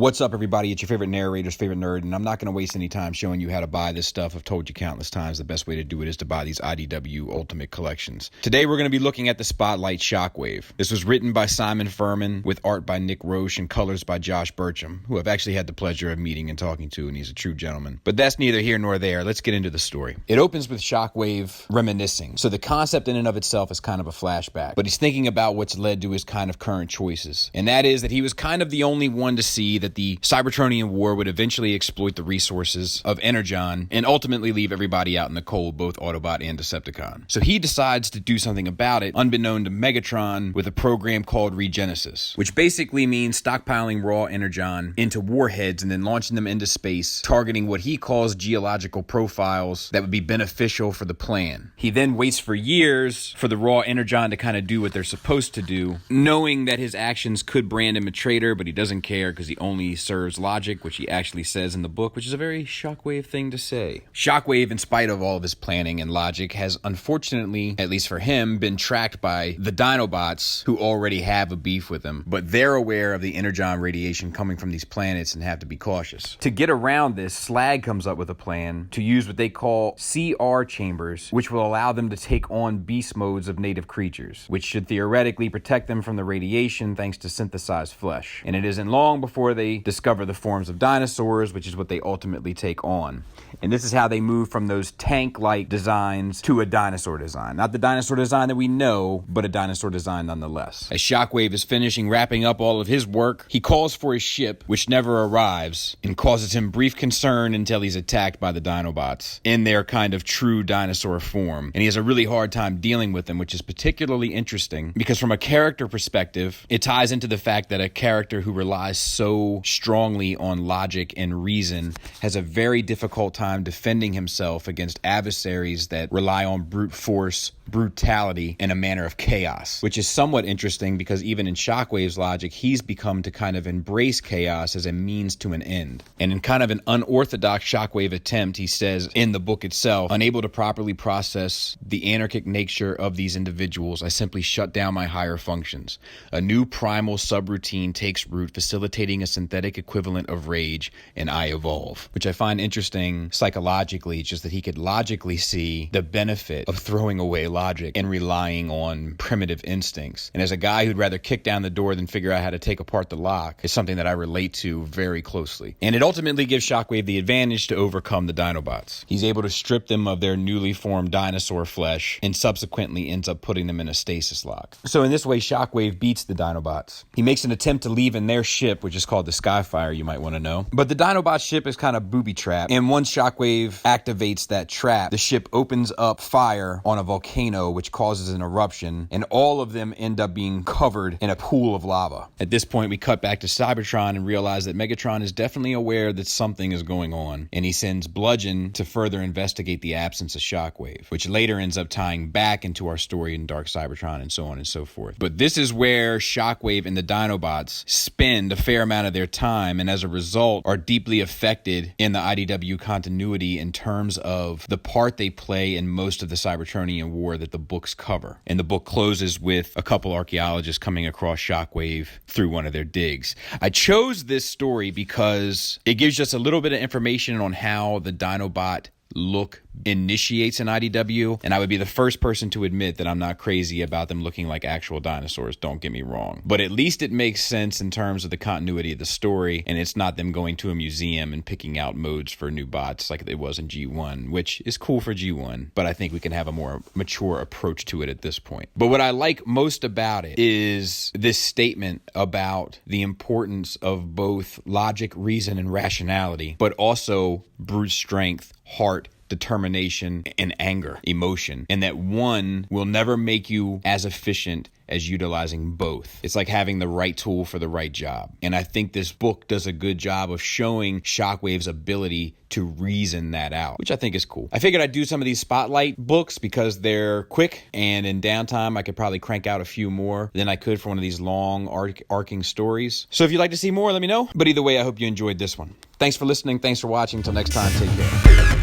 What's up, everybody? It's your favorite narrator's favorite nerd, and I'm not going to waste any time showing you how to buy this stuff. I've told you countless times the best way to do it is to buy these IDW Ultimate Collections. Today, we're going to be looking at the Spotlight Shockwave. This was written by Simon Furman, with art by Nick Roche and colors by Josh Burcham, who I've actually had the pleasure of meeting and talking to, and he's a true gentleman. But that's neither here nor there. Let's get into the story. It opens with Shockwave reminiscing. So the concept in and of itself is kind of a flashback, but he's thinking about what's led to his kind of current choices. And that is that he was kind of the only one to see that the Cybertronian War would eventually exploit the resources of Energon and ultimately leave everybody out in the cold, both Autobot and Decepticon. So he decides to do something about it, unbeknown to Megatron, with a program called Regenesis, which basically means stockpiling raw Energon into warheads and then launching them into space, targeting what he calls geological profiles that would be beneficial for the plan. He then waits for years for the raw Energon to kind of do what they're supposed to do, knowing that his actions could brand him a traitor, but he doesn't care because he only serves logic, which he actually says in the book, which is a very Shockwave thing to say. Shockwave, in spite of all of his planning and logic, has unfortunately, at least for him, been tracked by the Dinobots, who already have a beef with him, but they're aware of the Energon radiation coming from these planets and have to be cautious. To get around this, Slag comes up with a plan to use what they call CR chambers, which will allow them to take on beast modes of native creatures, which should theoretically protect them from the radiation thanks to synthesized flesh. And it isn't long before they discover the forms of dinosaurs, which is what they ultimately take on. And this is how they move from those tank-like designs to a dinosaur design. Not the dinosaur design that we know, but a dinosaur design nonetheless. As Shockwave is finishing wrapping up all of his work, he calls for his ship, which never arrives, and causes him brief concern until he's attacked by the Dinobots in their kind of true dinosaur form. And he has a really hard time dealing with them, which is particularly interesting because from a character perspective, it ties into the fact that a character who relies so strongly on logic and reason has a very difficult time defending himself against adversaries that rely on brute force, brutality, and a manner of chaos, which is somewhat interesting because even in Shockwave's logic, he's become to kind of embrace chaos as a means to an end. And in kind of an unorthodox Shockwave attempt, he says in the book itself, unable to properly process the anarchic nature of these individuals, I simply shut down my higher functions. A new primal subroutine takes root, facilitating a synthetic equivalent of rage, and I evolve. Which I find interesting psychologically, just that he could logically see the benefit of throwing away logic and relying on primitive instincts. And as a guy who'd rather kick down the door than figure out how to take apart the lock, is something that I relate to very closely. And it ultimately gives Shockwave the advantage to overcome the Dinobots. He's able to strip them of their newly formed dinosaur flesh and subsequently ends up putting them in a stasis lock. So in this way, Shockwave beats the Dinobots. He makes an attempt to leave in their ship, which is called the Skyfire, you might want to know. But the Dinobot ship is kind of booby-trapped, and once Shockwave activates that trap, the ship opens up fire on a volcano, which causes an eruption, and all of them end up being covered in a pool of lava. At this point, we cut back to Cybertron and realize that Megatron is definitely aware that something is going on, and he sends Bludgeon to further investigate the absence of Shockwave, which later ends up tying back into our story in Dark Cybertron and so on and so forth. But this is where Shockwave and the Dinobots spend a fair amount of their time, and as a result are deeply affected in the IDW continuity in terms of the part they play in most of the Cybertronian War that the books cover. And the book closes with a couple archaeologists coming across Shockwave through one of their digs. I chose this story because it gives just a little bit of information on how the Dinobot look initiates an IDW, and I would be the first person to admit that I'm not crazy about them looking like actual dinosaurs, don't get me wrong. But at least it makes sense in terms of the continuity of the story, and it's not them going to a museum and picking out modes for new bots like it was in G1, which is cool for G1, but I think we can have a more mature approach to it at this point. But what I like most about it is this statement about the importance of both logic, reason, and rationality, but also brute strength, heart, determination, and anger, emotion, and that one will never make you as efficient as utilizing both. It's like having the right tool for the right job. And I think this book does a good job of showing Shockwave's ability to reason that out, which I think is cool. I figured I'd do some of these spotlight books because they're quick, and in downtime I could probably crank out a few more than I could for one of these long arcing stories. So if you'd like to see more, let me know. But either way, I hope you enjoyed this one. Thanks for listening. Thanks for watching. Until next time, take care.